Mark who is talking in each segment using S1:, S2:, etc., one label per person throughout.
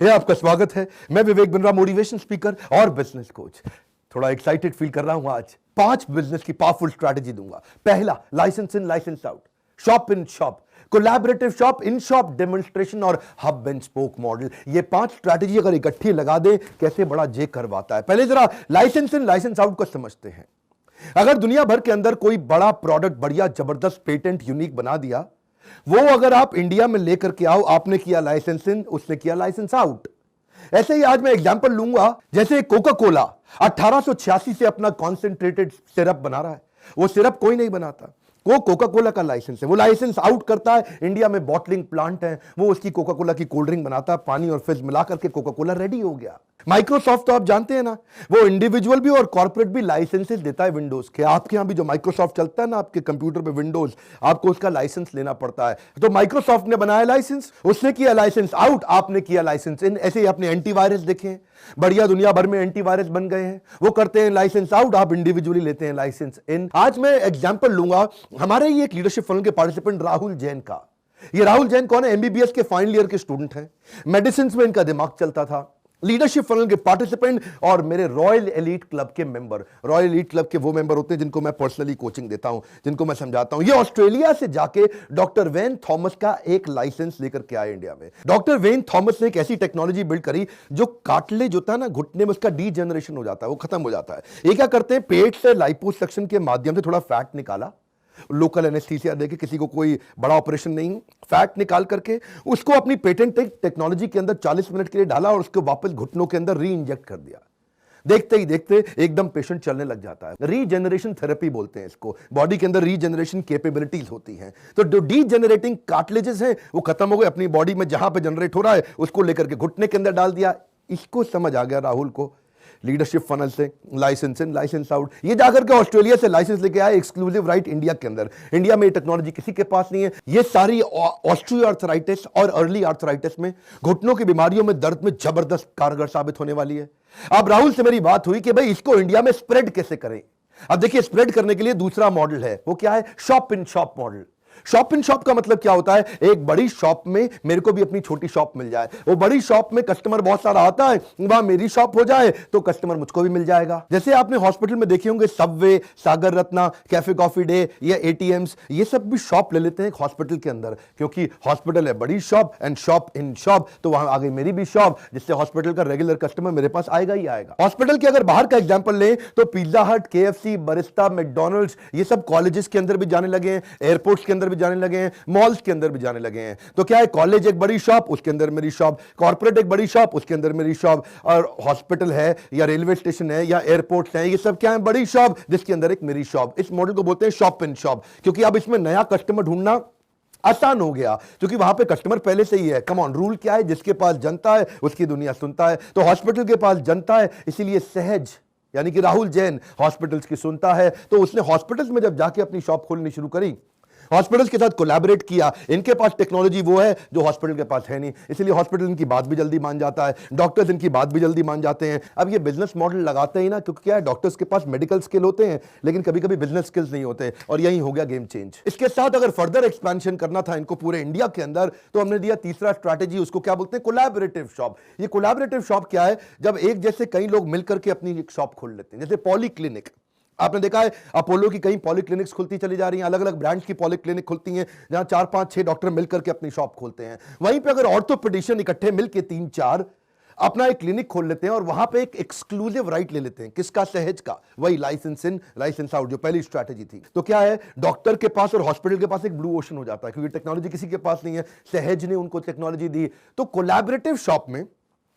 S1: आपका स्वागत है। मैं विवेक बिंद्रा, मोटिवेशन स्पीकर और बिजनेस कोच। थोड़ा एक्साइटेड फील कर रहा हूं। आज 5 बिजनेस की पावरफुल स्ट्रैटेजी दूंगा। पहला, licence in, licence out, shop in shop, collaborative shop, in shop demonstration और हब एंड स्पोक मॉडल। ये 5 स्ट्रैटेजी अगर इकट्ठी लगा दे, कैसे बड़ा जे करवाता है। पहले जरा लाइसेंस इन, लाइसेंस आउट को समझते हैं। अगर दुनिया भर के अंदर कोई बड़ा प्रोडक्ट, बढ़िया जबरदस्त पेटेंट यूनिक बना दिया, वो अगर आप इंडिया में लेकर के आओ, आपने किया लाइसेंस इन, उसने किया लाइसेंस आउट। ऐसे ही आज मैं एग्जांपल लूंगा, जैसे कोका कोला 1886 से अपना कॉन्सेंट्रेटेड सिरप बना रहा है। वो सिरप कोई नहीं बनाता, वो कोका कोला का लाइसेंस है। वो लाइसेंस आउट करता है, इंडिया में बॉटलिंग प्लांट है, वो उसकी कोका कोला की कोल्ड ड्रिंक बनाता है, पानी और फिज मिला करके कोका कोला रेडी हो गया। माइक्रोसॉफ्ट तो आप जानते हैं ना, वो इंडिविजुअल भी और कॉर्पोरेट भी लाइसेंसेस देता है विंडोज के। आपके यहां भी जो माइक्रोसॉफ्ट चलता है ना, आपके कंप्यूटर पे विंडोज, आपको उसका लाइसेंस लेना पड़ता है। तो माइक्रोसॉफ्ट ने बनाया लाइसेंस, उसने किया लाइसेंस आउट, आपने किया लाइसेंस इन। ऐसे ही अपने एंटीवायरस देखें, बढ़िया दुनिया भर में एंटीवायरस बन गए हैं। वो करते हैं लाइसेंस आउट, आप इंडिविजुअली लेते हैं लाइसेंस इन। आज मैं एग्जांपल लूंगा हमारे ही एक लीडरशिप फनल के पार्टिसिपेंट राहुल जैन का। ये राहुल जैन कौन है? एमबीबीएस के फाइनल ईयर के स्टूडेंट हैं। मेडिसिन में इनका दिमाग चलता था। लीडरशिप फनल के पार्टिसिपेंट और मेरे रॉयल एलीट क्लब के मेंबर। रॉयल एलीट क्लब के वो मेंबर होते हैं जिनको मैं पर्सनली कोचिंग देता हूं, जिनको मैं समझाता हूं। ये ऑस्ट्रेलिया से जाके डॉक्टर वेन थॉमस का एक लाइसेंस लेकर के आए इंडिया में। डॉक्टर वेन थॉमस ने एक ऐसी टेक्नोलॉजी बिल्ड करी जो कार्टिलेज होता है ना घुटने में, उसका डीजेनरेशन हो जाता है, वो खत्म हो जाता है। ये क्या करते हैं, पेट से लाइपोसक्शन के माध्यम से थोड़ा फैट निकाला, लोकल एनेस्थीसिया देके, किसी को कोई बड़ा ऑपरेशन नहीं, फैट निकाल करके उसको अपनी पेटेंट टेक्नोलॉजी के अंदर 40 मिनट के लिए डाला और उसको वापस घुटनों के अंदर री इंजेक्ट कर दिया। देखते ही देखते एकदम पेशेंट चलने लग जाता है। रीजेनरेशन थेरेपी बोलते हैं इसको। बॉडी के अंदर रीजेनरेशन कैपेबिलिटीज होती हैं। तो जो डीजेनरेटिंग कार्टिलेजेस हैं वो खत्म हो गए, अपनी बॉडी में जहां पे जनरेट हो रहा है उसको लेकर के घुटने के अंदर डाल दिया। इसको समझ आ गया राहुल को, लीडरशिप फनल से लाइसेंस इन, लाइसेंस आउट। ये जाकर के ऑस्ट्रेलिया से लाइसेंस लेके आए, एक्सक्लूसिव राइट इंडिया के अंदर। इंडिया में ये टेक्नोलॉजी किसी के पास नहीं है। ये सारी ऑस्ट्रियो आर्थराइटिस और अर्ली आर्थराइटिस में, घुटनों की बीमारियों में, दर्द में जबरदस्त कारगर साबित होने वाली है। अब राहुल से मेरी बात हुई कि भाई इसको इंडिया में स्प्रेड कैसे करें। अब देखिए, स्प्रेड करने के लिए दूसरा मॉडल है। वो क्या है? Shop in shop model. Shop in shop का मतलब क्या होता है? एक बड़ी शॉप में मेरे को भी अपनी छोटी शॉप मिल जाए। वो बड़ी शॉप में कस्टमर बहुत सारा आता है, वहां मेरी शॉप हो जाए तो कस्टमर मुझको भी मिल जाएगा। जैसे आपने हॉस्पिटल में देखे होंगे, Subway, Sagar Ratna, cafe coffee day या एटीएम्स, ये सब भी शॉप ले लेते हैं हॉस्पिटल के अंदर, क्योंकि हॉस्पिटल है बड़ी shop and shop in shop, तो वहां आ गई मेरी भी शॉप, जिससे हॉस्पिटल का रेगुलर कस्टमर मेरे पास आएगा ही आएगा। हॉस्पिटल के अगर बाहर का एग्जाम्पल लें तो पिज्जा हट, केएफसी, बरिस्ता, मैकडॉनल्ड्स, ये सब कॉलेजेस के अंदर भी जाने लगे हैं, एयरपोर्ट्स के अंदर भी जाने लगे हैं, मॉल्स के अंदर भी जाने लगे हैं। तो क्या है, कॉलेज एक बड़ी शॉप, उसके अंदर मेरी शॉप, कॉर्पोरेट एक बड़ी शॉप, उसके अंदर मेरी शॉप, और हॉस्पिटल है या रेलवे स्टेशन है या एयरपोर्ट्स हैं, ये सब क्या है, बड़ी शॉप जिसके अंदर एक मेरी शॉप। इस मॉडल को बोलते हैं शॉप इन शॉप, क्योंकि अब इसमें नया कस्टमर ढूंढना आसान हो गया, क्योंकि वहां पे कस्टमर पहले से ही है। कम ऑन, रूल क्या है? जिसके पास जनता है उसकी दुनिया सुनता है। तो हॉस्पिटल के पास जनता है, इसीलिए सहज यानी कि राहुल जैन हॉस्पिटल्स की सुनता है। तो उसने हॉस्पिटल्स में जब जाके अपनी शॉप खोलनी शुरू करी, हॉस्पिटल्स के साथ कोलैबोरेट किया। इनके पास टेक्नोलॉजी वो है जो हॉस्पिटल के पास है नहीं, इसलिए हॉस्पिटल इनकी बात भी जल्दी मान जाता है, डॉक्टर्स इनकी बात भी जल्दी मान जाते हैं। अब ये बिजनेस मॉडल लगाते ही ना, क्योंकि क्या है, डॉक्टर्स के पास मेडिकल स्किल होते हैं लेकिन कभी कभी बिजनेस स्किल्स नहीं होते, और यही हो गया गेम चेंज। इसके साथ अगर फर्दर एक्सपेंशन करना था इनको पूरे इंडिया के अंदर, तो हमने दिया तीसरा स्ट्रैटेजी, उसको क्या बोलते हैं? Collaborative shop. ये कोलैबोरेटिव शॉप क्या है? जब एक जैसे कई लोग मिलकर के अपनी एक शॉप खोल लेते हैं। जैसे पॉली क्लिनिक, आपने देखा है अपोलो की कई पॉलीक्लिनिक्स खुलती चली जा रही हैं, अलग अलग ब्रांड्स की पॉलीक्लिनिक खुलती हैं, जहां 4, 5, 6 डॉक्टर मिलकर के अपनी शॉप खोलते हैं। वहीं पे अगर ऑर्थोपेडिशियन इकट्ठे मिलकर 3, 4 अपना एक क्लिनिक खोल लेते हैं और वहां पे एक एक्सक्लूसिव राइट ले लेते हैं। किसका? सहज का। वही लाइसेंस इन, लाइसेंस आउट, जो पहली स्ट्रैटेजी थी। तो क्या है, डॉक्टर के पास और हॉस्पिटल के पास एक ब्लू ओशन हो जाता है, क्योंकि टेक्नोलॉजी किसी के पास नहीं है, सहज ने उनको टेक्नोलॉजी दी। तो कोलैबोरेटिव शॉप में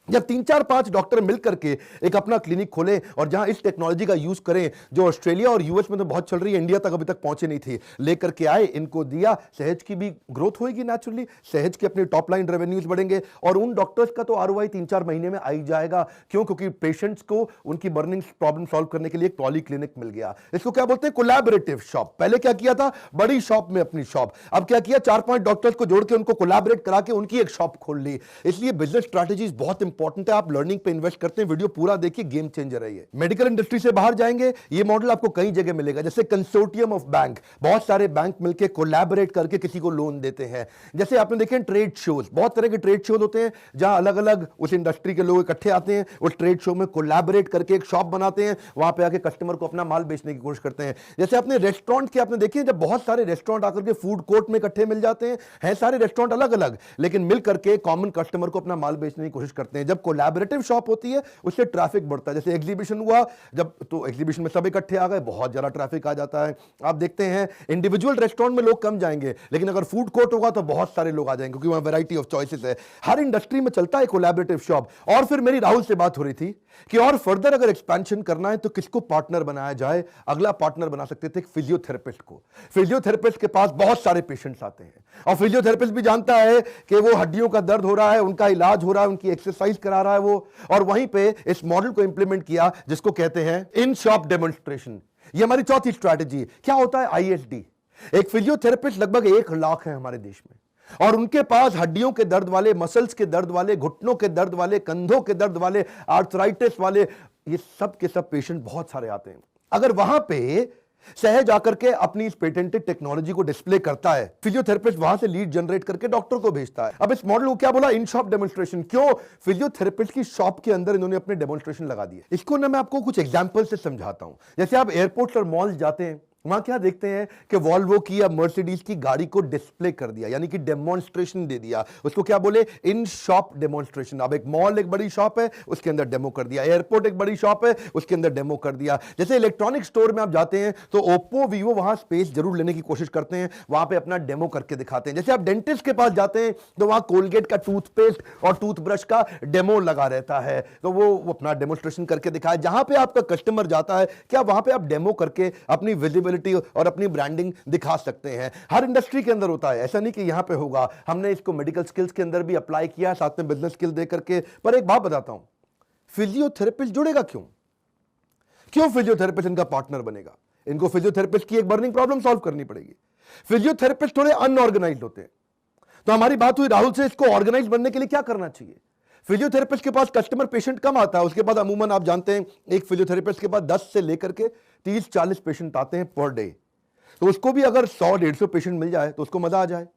S1: जब 3, 4, 5 डॉक्टर मिलकर के एक अपना क्लिनिक खोलें और जहां इस टेक्नोलॉजी का यूज करें, जो ऑस्ट्रेलिया और यूएस में तो बहुत चल रही है, इंडिया तक अभी तक पहुंचे नहीं थी, लेकर के आए, इनको दिया, सहज की भी ग्रोथ होगी नेचुरली, सहज के अपने टॉप लाइन रेवेन्यूज बढ़ेंगे, और उन डॉक्टर्स का तो आरओआई 3-4 महीने में आ ही जाएगा। क्यों? क्योंकि पेशेंट्स को उनकी बर्निंग प्रॉब्लम सॉल्व करने के लिए एक पॉली क्लिनिक मिल गया। इसको क्या बोलते हैं? Collaborative shop. पहले क्या किया था? बड़ी शॉप में अपनी शॉप। अब क्या किया? 4-5 डॉक्टर्स को जोड़ के उनको कोलैबोरेट करा के उनकी एक शॉप खोल ली। इसलिए बिजनेस स्ट्रैटेजीज बहुत इंपॉर्टेंट है, आप लर्निंग पे इन्वेस्ट करते हैं, वीडियो पूरा देखिए, गेम चेंजर है ये। मेडिकल इंडस्ट्री से बाहर जाएंगे, ये मॉडल आपको कई जगह मिलेगा, जैसे कंसोर्टियम ऑफ बैंक, बहुत सारे बैंक मिलकर कोलैबोरेट करके किसी को लोन देते हैं। जैसे आपने देखे ट्रेड शोज, बहुत तरह के ट्रेड शोज होते हैं जहां अलग अलग उस इंडस्ट्री के लोग इकट्ठे आते हैं, उस ट्रेड शो में कोलैबोरेट करके एक शॉप बनाते हैं, वहां पे आके कस्टमर को अपना माल बेचने की कोशिश करते हैं। जैसे आपने रेस्टोरेंट के आपने देखे, जब बहुत सारे रेस्टोरेंट आकर के फूड कोर्ट में इकट्ठे मिल जाते हैं सारे रेस्टोरेंट अलग अलग, लेकिन मिल करके कॉमन कस्टमर को अपना माल बेचने की कोशिश करते हैं। जब कोलैबोरेटिव शॉप होती है उससे ट्रैफिक बढ़ता है। जैसे एग्जीबिशन हुआ, जब तो एग्जीबिशन में सब इकट्ठे आ गए, बहुत ज्यादा ट्रैफिक आ जाता है। आप देखते हैं इंडिविजुअल रेस्टोरेंट में लोग कम जाएंगे, लेकिन अगर फूड कोर्ट होगा तो बहुत सारे लोग आ जाएंगे, क्योंकि वहां वैरायटी ऑफ चॉइसेस है। हर इंडस्ट्री में चलता है कोलैबोरेटिव शॉप। और फिर मेरी राहुल से बात हो रही थी कि और फर्दर अगर एक्सपेंशन करना है तो किसको पार्टनर बनाया जाए। अगला पार्टनर बना सकते थे फिजियोथेरेपिस्ट को। फिजियोथेरेपिस्ट के पास बहुत सारे पेशेंट्स आते हैं, और फिजियोथेरेपिस्ट भी जानता है कि वो हड्डियों का दर्द हो रहा है, उनका इलाज हो रहा है, उनकी एक्सरसाइज करा रहा है वो, और वहीं पे इस मॉडल को इंप्लीमेंट किया जिसको कहते हैं इन शॉप डेमोन्स्ट्रेशन। ये हमारी चौथी स्ट्रैटेजी। क्या होता है आईएसडी? एक फिजियोथेरेपिस्ट लगभग 1 लाख है हमारे देश में, और उनके पास हड्डियों के दर्द वाले, मसल्स के दर्द वाले, घुटनों के दर्द वाले, कंधों के दर्द वाले, आर्थराइटिस वाले, ये सब के सब पेशेंट बहुत सारे आते हैं। अगर वहां पे सहज आकर के अपनी इस पेटेंटेड टेक्नोलॉजी को डिस्प्ले करता है, फिजियोथेरेपिस्ट वहां से लीड जनरेट करके डॉक्टर को भेजता है। अब इस मॉडल को क्या बोला? इन शॉप डेमोन्स्ट्रेशन। क्यों? फिजियोथेरेपिस्ट की शॉप के अंदर इन्होंने अपने डेमोन्स्ट्रेशन लगा दिए। इसको ना मैं आपको कुछ एग्जांपल से समझाता हूं। जैसे आप एयरपोर्ट और मॉल जाते हैं, वहां क्या देखते हैं कि वॉल्वो की या मर्सिडीज की गाड़ी को डिस्प्ले कर दिया, यानी कि डेमोन्स्ट्रेशन दे दिया। उसको क्या बोले? इन शॉप डेमोन्स्ट्रेशन। अब एक मॉल एक बड़ी शॉप है, उसके अंदर डेमो कर दिया। एयरपोर्ट एक बड़ी शॉप है, उसके अंदर डेमो कर दिया। जैसे इलेक्ट्रॉनिक स्टोर में आप जाते हैं तो ओप्पो वीवो वहां स्पेस जरूर लेने की कोशिश करते हैं, वहां पे अपना डेमो करके दिखाते हैं। जैसे आप डेंटिस्ट के पास जाते हैं तो वहां कोलगेट का टूथपेस्ट और टूथब्रश का डेमो लगा रहता है, तो वो अपना डेमोन्स्ट्रेशन करके दिखाए। जहां पे आपका कस्टमर जाता है, क्या वहां पे आप डेमो करके अपनी विजिबिलिटी और अपनी ब्रांडिंग दिखा सकते हैं। हर इंडस्ट्री के अंदर होता है, ऐसा नहीं कि यहां पे होगा। हमने इसको मेडिकल स्किल्स के अंदर भी अप्लाई किया, साथ में बिजनेस स्किल दे करके। पर एक बात बताता हूं, फिजियोथेरेपिस्ट जुड़ेगा क्यों? क्यों फिजियोथेरेपिस्ट इनका पार्टनर बनेगा? इनको फिजियोथेरेपिस्ट की एक बर्निंग प्रॉब्लम सॉल्व करनी पड़ेगी। फिजियोथेरेपिस्ट थोड़े अनऑर्गेनाइज्ड होते हैं, तो हमारी बात हुई राहुल से, इसको ऑर्गेनाइज बनने के लिए क्या करना चाहिए? फिजियोथेरेपिस्ट के पास कस्टमर पेशेंट कम आता है, उसके बाद अमूमन आप जानते हैं एक फिजियोथेरेपिस्ट के पास 10 से लेकर के 30-40 पेशेंट आते हैं पर डे, तो उसको भी अगर 100-150 पेशेंट मिल जाए तो उसको मजा आ जाए।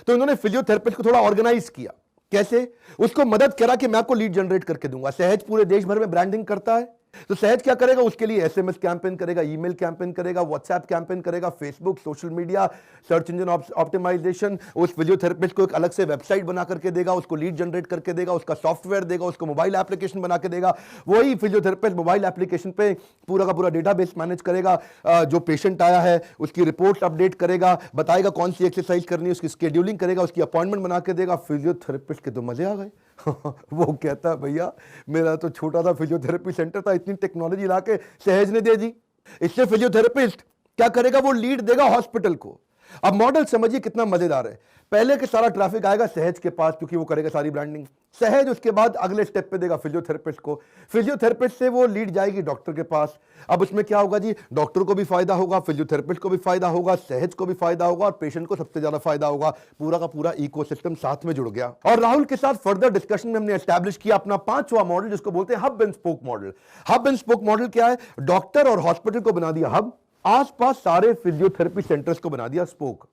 S1: तो इन्होंने फिजियोथेरेपिस्ट को थोड़ा ऑर्गेनाइज किया। कैसे? उसको मदद करा कि मैं आपको लीड जनरेट करके दूंगा। सहज पूरे देश भर में ब्रांडिंग करता है, तो सहज क्या करेगा? उसके लिए एसएमएस कैंपेन करेगा, ईमेल कैंपेन करेगा, व्हाट्सएप कैंपेन करेगा, Facebook, social media, search engine optimisation. उस फिजियोथेरेपिस्ट को एक अलग से वेबसाइट बना करके देगा, उसको लीड जनरेट करके देगा, उसका सॉफ्टवेयर देगा, उसको मोबाइल एप्लीकेशन बना के देगा। वही फिजियोथेरेपिस्ट मोबाइल एप्लीकेशन पे पूरा का पूरा डेटाबेस मैनेज करेगा, जो पेशेंट आया है उसकी रिपोर्ट अपडेट करेगा, बताएगा कौन सी एक्सरसाइज करनी है, उसकी स्केड्यूलिंग करेगा, उसकी अपॉइंटमेंट बना के देगा। फिजियोथेरेपिस्ट के तो मजे आ गए। वो कहता है भैया मेरा तो छोटा सा फिजियोथेरेपी सेंटर था, इतनी टेक्नोलॉजी लाके सहज ने दे दी। इससे फिजियोथेरेपिस्ट क्या करेगा? वो लीड देगा हॉस्पिटल को। अब मॉडल समझिए कितना मजेदार है। पहले के सारा ट्रैफिक आएगा सहज के पास, क्योंकि वो करेगा सारी ब्रांडिंग। सहज उसके बाद अगले स्टेप पे देगा फिजियोथेरेपिस्ट को, फिजियोथेरेपिस्ट से वो लीड जाएगी डॉक्टर के पास। अब उसमें क्या होगा जी? डॉक्टर को भी फायदा होगा, फिजियोथेरेपिस्ट को भी फायदा होगा, सहज को भी फायदा होगा, और पेशेंट को सबसे ज्यादा फायदा होगा। पूरा का पूरा इकोसिस्टम साथ में जुड़ गया। और राहुल के साथ फर्दर डिस्कशन में हमने एस्टैब्लिश किया अपना 5वां मॉडल, जिसको बोलते हैं hub and spoke model. Hub and spoke model क्या है? डॉक्टर और हॉस्पिटल को बना दिया हब, आसपास सारे फिजियोथेरेपी सेंटर्स को बना दिया स्पोक।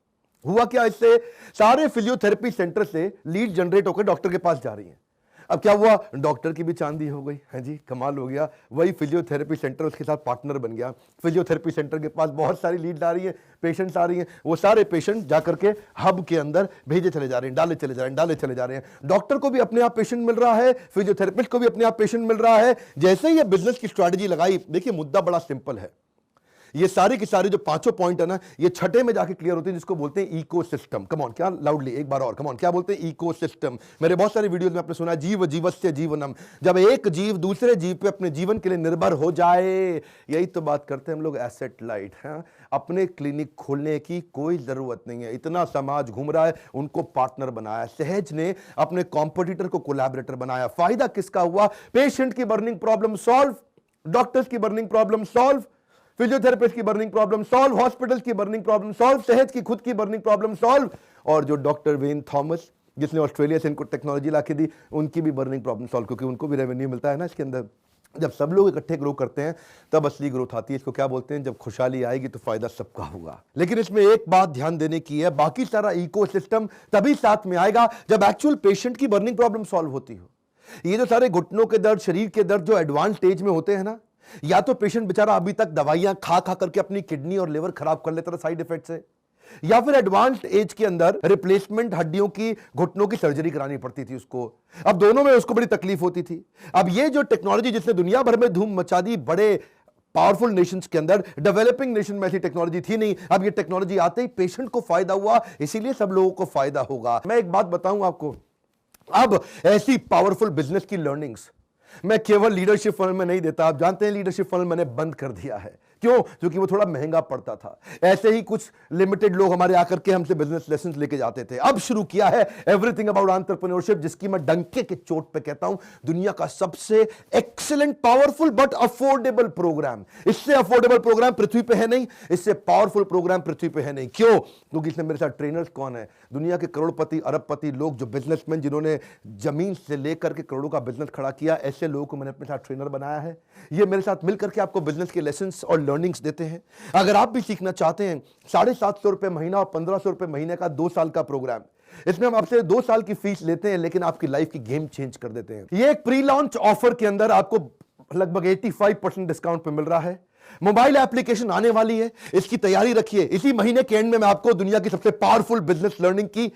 S1: हुआ क्या? इससे सारे फिजियोथेरेपी सेंटर से लीड जनरेट होकर डॉक्टर के पास जा रही हैं। अब क्या हुआ? डॉक्टर की भी चांदी हो गई है जी, कमाल हो गया। वही फिजियोथेरेपी सेंटर उसके साथ पार्टनर बन गया। फिजियोथेरेपी सेंटर के पास बहुत सारी लीड आ रही है, पेशेंट्स आ रही हैं, वो सारे पेशेंट जाकर के हब के अंदर भेजे चले जा रहे हैं, डाले चले जा रहे हैं, डाले चले जा रहे हैं। डॉक्टर को भी अपने आप पेशेंट मिल रहा है, फिजियोथेरेपिस्ट को भी अपने आप पेशेंट मिल रहा है। जैसे ही ये बिजनेस की स्ट्रैटेजी लगाई, देखिए मुद्दा बड़ा सिंपल है। ये सारी की सारी जो 5 पॉइंट है ना, ये छठे में जाके क्लियर होते हैं, जिसको बोलते हैं इकोसिस्टम। कम ऑन, क्या लाउडली एक बार और, कम ऑन, क्या बोलते हैं? इकोसिस्टम। मेरे बहुत सारे वीडियोस में आपने सुना जीव जीवस्य जीवनम, जब एक जीव दूसरे जीव पे अपने जीवन के लिए निर्भर हो जाए। यही तो बात करते हैं हम लोग एसेट लाइट। हैं, अपने क्लिनिक खोलने की कोई जरूरत नहीं है, इतना समाज घूम रहा है, उनको पार्टनर बनाया। सहज ने अपने कॉम्पिटिटर को कोलैबोरेटर बनाया। फायदा किसका हुआ? पेशेंट की बर्निंग प्रॉब्लम सॉल्व, डॉक्टर्स की बर्निंग प्रॉब्लम सॉल्व, फिजियोथेरेपिस्ट की बर्निंग प्रॉब्लम सॉल्व, हॉस्पिटल्स की बर्निंग प्रॉब्लम सॉल्व, सेहत की खुद की बर्निंग प्रॉब्लम सॉल्व। और जो डॉक्टर वेन थॉमस जिसने ऑस्ट्रेलिया से इनको टेक्नोलॉजी ला के दी, उनकी भी बर्निंग प्रॉब्लम सॉल्व, क्योंकि उनको भी रेवेन्यू मिलता है ना इसके अंदर। जब सब लोग इकट्ठे ग्रो करते हैं तब असली ग्रोथ आती है। इसको क्या बोलते हैं, जब खुशहाली आएगी तो फायदा सबका होगा। लेकिन इसमें एक बात ध्यान देने की है, बाकी सारा इकोसिस्टम तभी साथ में आएगा जब एक्चुअल पेशेंट की बर्निंग प्रॉब्लम सॉल्व होती हो। ये जो सारे घुटनों के दर्द, शरीर के दर्द जो एडवांस स्टेज में होते हैं ना, या तो पेशेंट बेचारा अभी तक दवाइयां खा खा करके अपनी किडनी और लिवर खराब कर लेता था साइड इफेक्ट से, या फिर एडवांस्ड एज के अंदर रिप्लेसमेंट हड्डियों की, घुटनों की सर्जरी करानी पड़ती थी उसको। अब दोनों में उसको बड़ी तकलीफ होती थी। अब ये जो टेक्नोलॉजी जिसने दुनिया भर में धूम मचा दी, बड़े पावरफुल नेशंस के अंदर, डेवलपिंग नेशन में ऐसी टेक्नोलॉजी थी नहीं। अब ये टेक्नोलॉजी आते ही पेशेंट को फायदा हुआ, इसीलिए सब लोगों को फायदा होगा। मैं एक बात बताऊं आपको, अब ऐसी पावरफुल बिजनेस की लर्निंग्स मैं केवल लीडरशिप फनल में नहीं देता। आप जानते हैं लीडरशिप फनल मैंने बंद कर दिया है। क्यों? क्योंकि वो थोड़ा महंगा पड़ता था। ऐसे ही कुछ लिमिटेड लोग हमारे आकर के हमसे बिजनेस लेसन्स लेके जाते थे। अब शुरू किया है एवरीथिंग अबाउट एंटरप्रेन्योरशिप, जिसकी मैं डंके के चोट पे कहता हूं दुनिया का सबसे excellent, powerful but affordable programme. इससे अफोर्डेबल प्रोग्राम पृथ्वी पे है नहीं, इससे पावरफुल प्रोग्राम पृथ्वी पे है नहीं। क्यों? क्योंकि इसमें मेरे साथ ट्रेनर्स कौन है? दुनिया के करोड़पति, अरबपति लोग, जो बिजनेसमैन, जिन्होंने जमीन से लेकर के करोड़ों का बिजनेस खड़ा किया, ऐसे लोगों को मैंने अपने साथ ट्रेनर बनाया है। ये मेरे साथ मिलकर के आपको बिजनेस के लेसन्स और लर्निंग्स देते हैं। अगर आप भी सीखना चाहते हैं, 750 रुपए महीना और 1500 रुपए महीने का 2 साल का प्रोग्राम, इसमें हम आपसे 2 साल की फीस लेते हैं, लेकिन आपकी लाइफ की गेम चेंज कर देते हैं। ये एक प्री लॉन्च ऑफर के अंदर आपको लगभग 85% डिस्काउंट पे मिल रहा है। मोबाइल एप्लीकेशन आने वाली है, इसकी तैयारी रखिए। इसी महीने के एंड में मैं आपको दुनिया की सबसे पावरफुल बिजनेस लर्निंग की